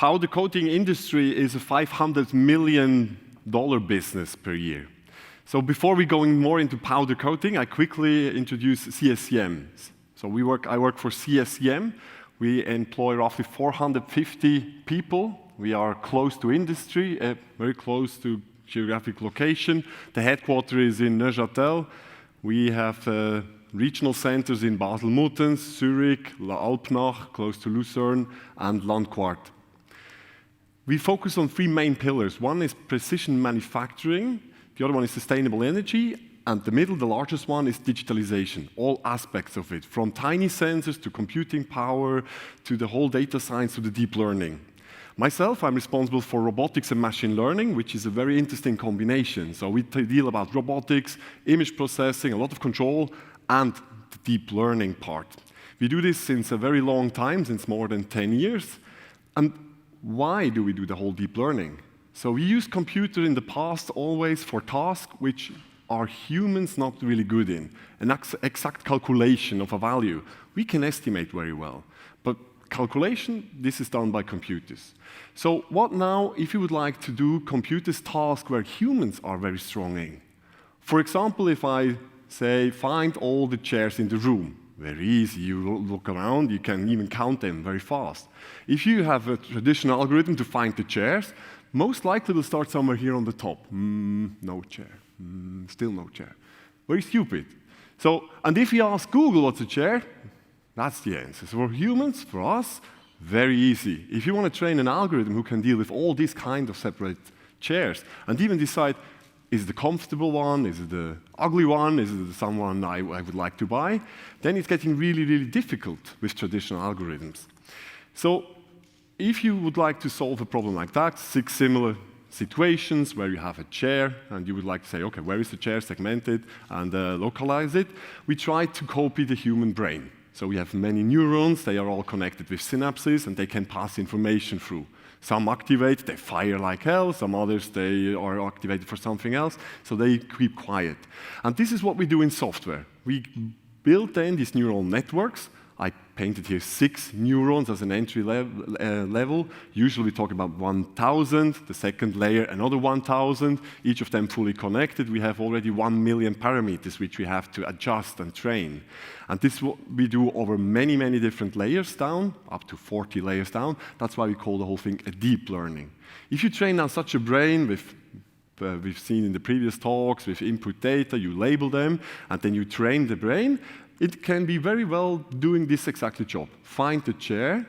powder coating industry is a $500 million business per year. So before we going more into powder coating, I quickly introduce CSCM. So I work for CSCM. We employ roughly 450 people. We are close to industry, very close to geographic location. The headquarters is in Neuchâtel. We have regional centers in Basel-Muttenz, Zurich, La Alpnach, close to Lucerne, and Landquart. We focus on three main pillars. One is precision manufacturing, the other one is sustainable energy, and the middle, the largest one, is digitalization, all aspects of it, from tiny sensors to computing power, to the whole data science, to the deep learning. Myself, I'm responsible for robotics and machine learning, which is a very interesting combination. So we deal about robotics, image processing, a lot of control, and the deep learning part. We do this since a very long time, since more than 10 years. And why do we do the whole deep learning? So we use computer in the past always for tasks which are humans not really good in. An exact calculation of a value, we can estimate very well. But calculation, this is done by computers. So what now if you would like to do computers tasks where humans are very strong in? For example, if I say, find all the chairs in the room. Very easy, you look around, you can even count them very fast. If you have a traditional algorithm to find the chairs, most likely will start somewhere here on the top. No chair, still no chair. Very stupid. So, and if you ask Google what's a chair, that's the answer. So for humans, for us, very easy. If you want to train an algorithm who can deal with all these kind of separate chairs, and even decide, is it the comfortable one? Is it the ugly one? Is it someone I would like to buy? Then it's getting really, really difficult with traditional algorithms. So if you would like to solve a problem like that, 6 similar situations where you have a chair and you would like to say, okay, where is the chair, segment it and localize it, we try to copy the human brain. So we have many neurons, they are all connected with synapses and they can pass information through. Some activate, they fire like hell. Some others, they are activated for something else, so they keep quiet. And this is what we do in software. We build then these neural networks. I painted here 6 neurons as an entry level. Usually we talk about 1,000, the second layer another 1,000, each of them fully connected. We have already 1 million parameters which we have to adjust and train. And this we do over many, many different layers down, up to 40 layers down. That's why we call the whole thing a deep learning. If you train now such a brain with we've seen in the previous talks, with input data, you label them, and then you train the brain, it can be very well doing this exact job. Find the chair,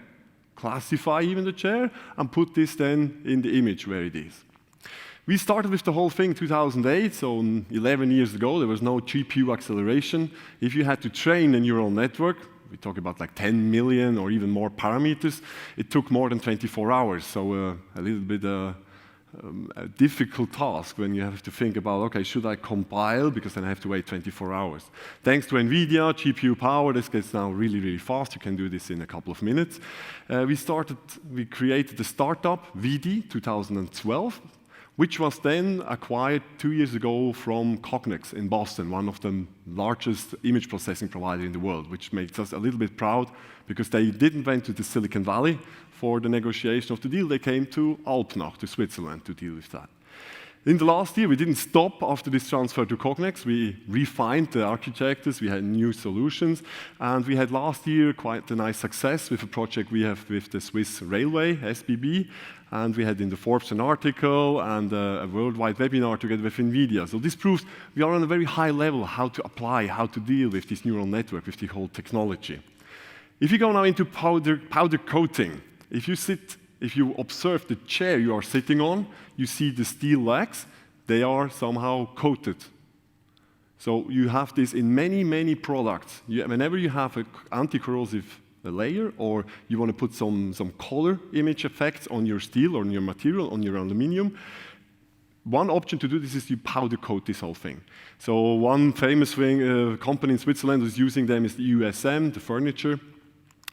classify even the chair, and put this then in the image where it is. We started with the whole thing in 2008, so 11 years ago. There was no GPU acceleration. If you had to train a neural network, we talk about like 10 million or even more parameters, it took more than 24 hours, so a little bit a difficult task when you have to think about, okay, should I compile, because then I have to wait 24 hours. Thanks to NVIDIA, GPU power, this gets now really, really fast. You can do this in a couple of minutes. We created a startup, VD, 2012, which was then acquired 2 years ago from Cognex in Boston, one of the largest image processing providers in the world, which makes us a little bit proud because they didn't went to the Silicon Valley for the negotiation of the deal. They came to Alpnach, to Switzerland, to deal with that. In the last year, we didn't stop after this transfer to Cognex. We refined the architectures, we had new solutions, and we had last year quite a nice success with a project we have with the Swiss Railway, SBB, and we had in the Forbes an article and a worldwide webinar together with NVIDIA. So this proves we are on a very high level how to apply, how to deal with this neural network, with the whole technology. If you go now into powder coating, if you observe the chair you are sitting on, you see the steel legs, they are somehow coated. So you have this in many, many products. Whenever you have an anti-corrosive layer, or you want to put some color image effects on your steel or on your material, on your aluminum, one option to do this is you powder coat this whole thing. So one famous company in Switzerland is using them is the USM, the furniture.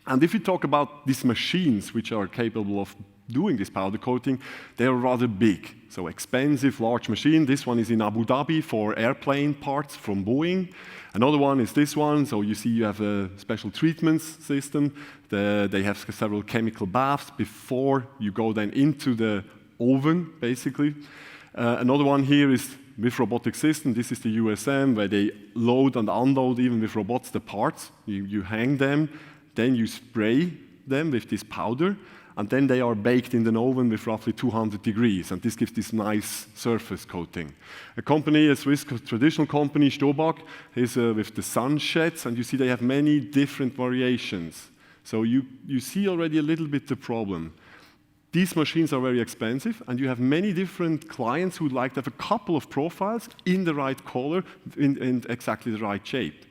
And if you talk about these machines which are capable of doing this powder coating, they are rather big. So expensive, large machine. This one is in Abu Dhabi for airplane parts from Boeing. Another one is this one. So you see you have a special treatments system. They have several chemical baths before you go then into the oven, basically. Another one here is with robotic system. This is the USM, where they load and unload, even with robots, the parts. You hang them, then you spray them with this powder, and then they are baked in the oven with roughly 200 degrees, and this gives this nice surface coating. A company, a Swiss traditional company, Stobach, is with the sunsheds, and you see they have many different variations. So you see already a little bit the problem. These machines are very expensive, and you have many different clients who would like to have a couple of profiles in the right color, in exactly the right shape.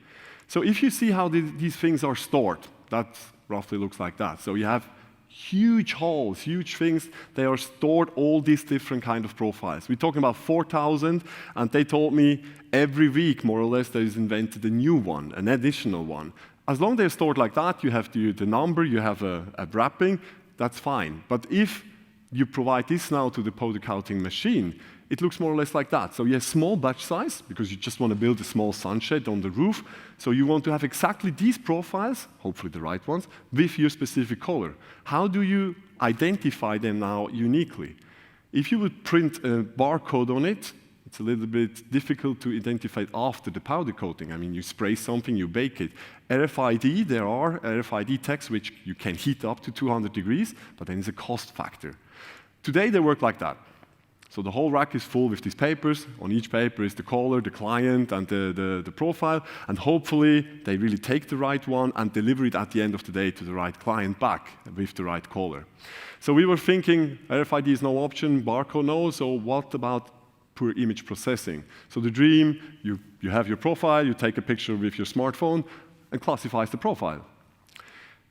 So if you see how these things are stored, that roughly looks like that. So you have huge halls, huge things. They are stored all these different kind of profiles. We're talking about 4,000, and they told me every week, more or less, there is invented a new one, an additional one. As long as they're stored like that, you have the number, you have a wrapping, that's fine. But if you provide this now to the powder coating machine, it looks more or less like that. So you have small batch size, because you just want to build a small sunshed on the roof. So you want to have exactly these profiles, hopefully the right ones, with your specific color. How do you identify them now uniquely? If you would print a barcode on it, it's a little bit difficult to identify it after the powder coating. I mean, you spray something, you bake it. RFID, there are RFID tags which you can heat up to 200 degrees, but then it's a cost factor. Today they work like that. So the whole rack is full with these papers. On each paper is the color, the client, and the profile. And hopefully they really take the right one and deliver it at the end of the day to the right client back with the right color. So we were thinking RFID is no option, barcode no, so what about poor image processing? So the dream, you have your profile, you take a picture with your smartphone, and classifies the profile.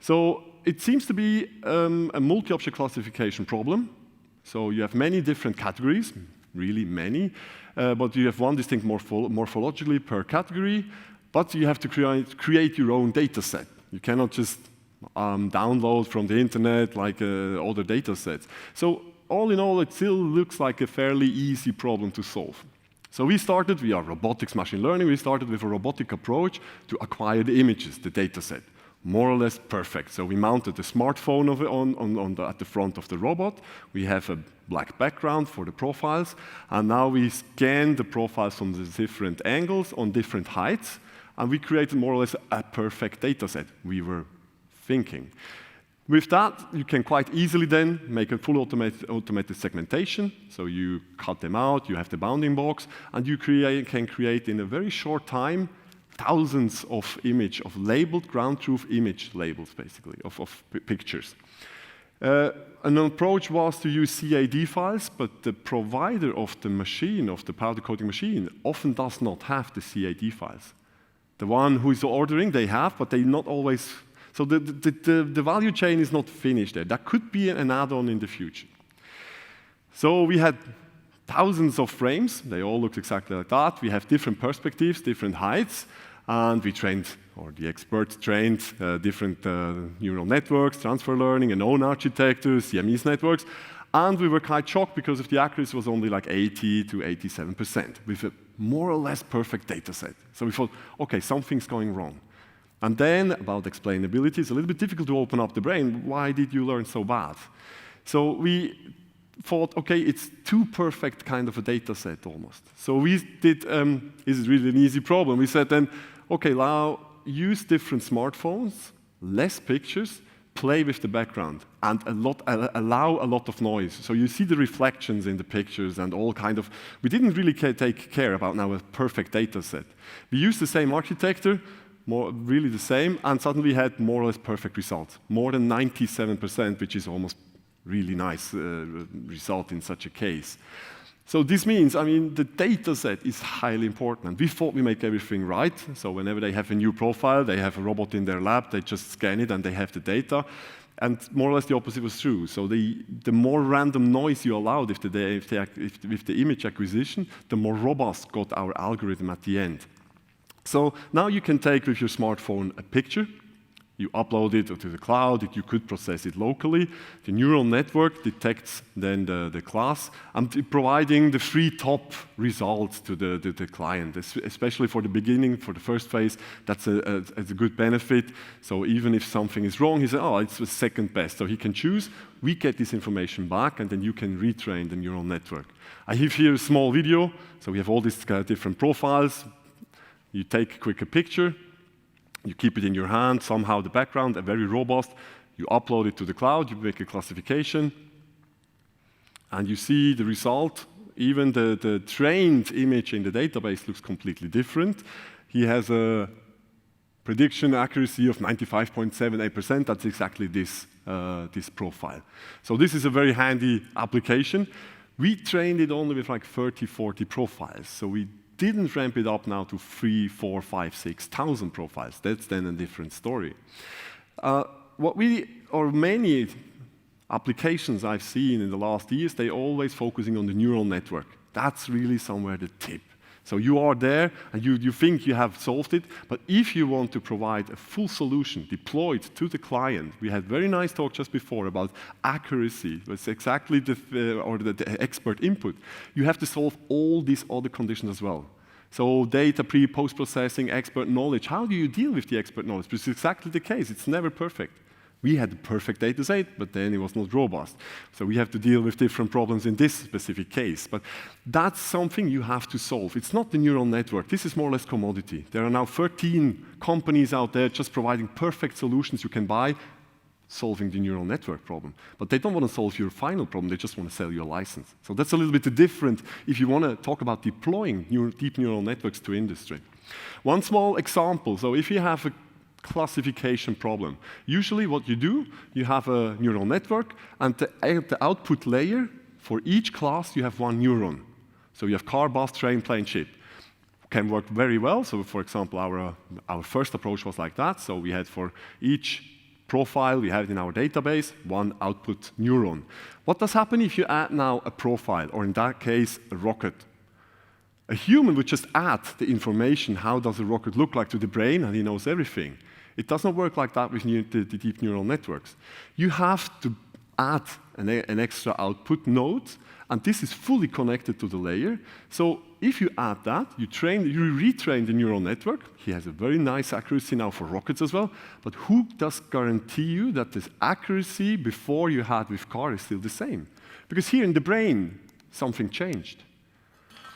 So it seems to be a multi-object classification problem. So you have many different categories, really many, but you have one distinct morphologically per category, but you have to create your own data set. You cannot just download from the internet like other data sets. So all in all, it still looks like a fairly easy problem to solve. So we are robotics, machine learning, we started with a robotic approach to acquire the images, the data set. More or less perfect. So we mounted the smartphone at the front of the robot. We have a black background for the profiles, and now we scan the profiles from the different angles on different heights, and we created more or less a perfect data set, we were thinking. With that, you can quite easily then make a fully automated segmentation. So you cut them out, you have the bounding box, and you can create in a very short time thousands of labeled ground truth image labels, basically, of pictures. An approach was to use CAD files, but the provider of the machine, of the powder coating machine, often does not have the CAD files. The one who is ordering, they have, but they not always. So the value chain is not finished there. That could be an add-on in the future. So we had thousands of frames. They all looked exactly like that. We have different perspectives, different heights, and we trained, or the experts trained, different neural networks, transfer learning, and own architecture, CMEs networks, and we were quite shocked because of the accuracy was only like 80 to 87% with a more or less perfect data set. So we thought, okay, something's going wrong. And then about explainability, it's a little bit difficult to open up the brain. Why did you learn so bad? So we thought, okay, it's too perfect kind of a data set almost. So we did, this is really an easy problem. We said then, okay, now use different smartphones, less pictures, play with the background, and allow a lot of noise. So you see the reflections in the pictures and all kind of, we didn't really take care about now a perfect data set. We used the same architecture, really the same, and suddenly we had more or less perfect results. More than 97%, which is almost really nice result in such a case. So this means, I mean, the data set is highly important. We thought we make everything right. So whenever they have a new profile, they have a robot in their lab, they just scan it and they have the data. And more or less the opposite was true. So the more random noise you allowed with the image acquisition, the more robust got our algorithm at the end. So now you can take with your smartphone a picture. You upload it to the cloud, you could process it locally. The neural network detects then the class and providing the three top results to the client, especially for the beginning, for the first phase. That's a good benefit. So even if something is wrong, he says, oh, it's the second best. So he can choose. We get this information back, and then you can retrain the neural network. I have here a small video. So we have all these different profiles. You take a picture. You keep it in your hand, somehow the background, very robust. You upload it to the cloud, you make a classification, and you see the result. Even the trained image in the database looks completely different. He has a prediction accuracy of 95.78%. That's exactly this profile. So this is a very handy application. We trained it only with like 30, 40 profiles. So we didn't ramp it up now to 3,000, 4,000, 5,000, 6,000 profiles. That's then a different story. Many applications I've seen in the last years, they always focusing on the neural network. That's really somewhere the tip. So you are there, and you think you have solved it, but if you want to provide a full solution deployed to the client, we had very nice talk just before about accuracy. It's exactly the expert input. You have to solve all these other conditions as well. So data post-processing, expert knowledge. How do you deal with the expert knowledge? Because it's exactly the case. It's never perfect. We had the perfect data set, but then it was not robust. So we have to deal with different problems in this specific case. But that's something you have to solve. It's not the neural network. This is more or less commodity. There are now 13 companies out there just providing perfect solutions you can buy, solving the neural network problem. But they don't want to solve your final problem. They just want to sell you a license. So that's a little bit different if you want to talk about deploying deep neural networks to industry. One small example. So if you have a classification problem. Usually what you do, you have a neural network, and the output layer, for each class, you have one neuron. So you have car, bus, train, plane, ship. Can work very well. So for example, our first approach was like that. So we had for each profile we have in our database, one output neuron. What does happen if you add now a profile, or in that case, a rocket? A human would just add the information, how does a rocket look like, to the brain, and he knows everything. It does not work like that with the deep neural networks. You have to add an extra output node, and this is fully connected to the layer. So if you add that, you retrain the neural network. He has a very nice accuracy now for rockets as well. But who does guarantee you that this accuracy before you had with car is still the same? Because here in the brain, something changed.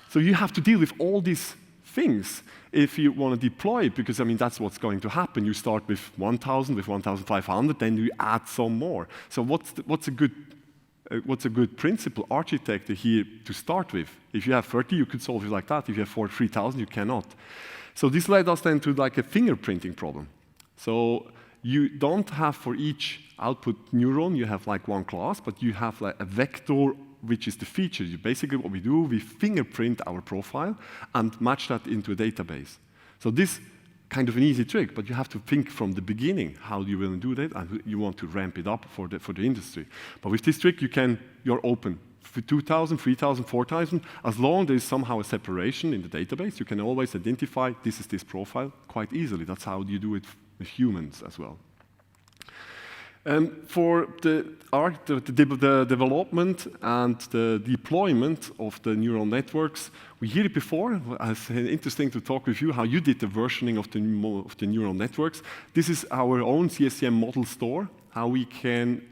So you have to deal with all these things if you want to deploy it, because I mean that's what's going to happen. You start with 1,000, with 1,500, then you add some more. So what's a good principle architecture here to start with? If you have 30, you could solve it like that. If you have 3,000, you cannot. So this led us then to like a fingerprinting problem. So you don't have for each output neuron, you have like one class, but you have like a vector, which is the feature. Basically what we do, we fingerprint our profile and match that into a database. So this kind of an easy trick, but you have to think from the beginning how you will do that, and you want to ramp it up for the industry. But with this trick, you're open. For 2,000, 3,000, 4,000, as long as there is somehow a separation in the database, you can always identify this is this profile quite easily. That's how you do it with humans as well. For the development and the deployment of the neural networks, we heard it before. It's interesting to talk with you how you did the versioning of the neural networks. This is our own CSCM model store, how we can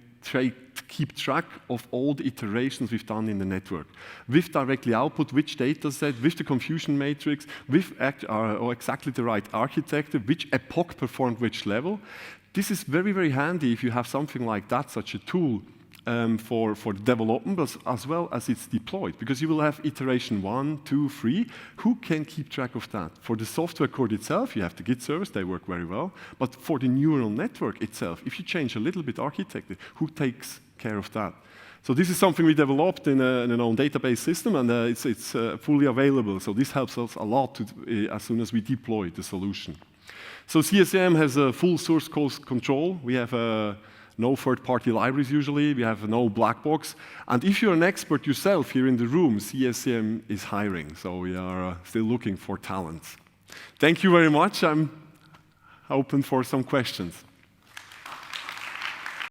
keep track of all the iterations we've done in the network. With directly output, which data set, with the confusion matrix, with exactly the right architecture, which epoch performed which level. This is very, very handy if you have something like that, such a tool for development, as well as it's deployed, because you will have iteration 1, 2, 3. Who can keep track of that? For the software code itself, you have the Git service, they work very well. But for the neural network itself, if you change a little bit architecture, who takes care of that? So this is something we developed in an own database system, and it's fully available. So this helps us a lot as soon as we deploy the solution. So CSCM has a full source code control. We have no third-party libraries usually. We have no black box. And if you're an expert yourself here in the room, CSCM is hiring. So we are still looking for talents. Thank you very much. I'm open for some questions.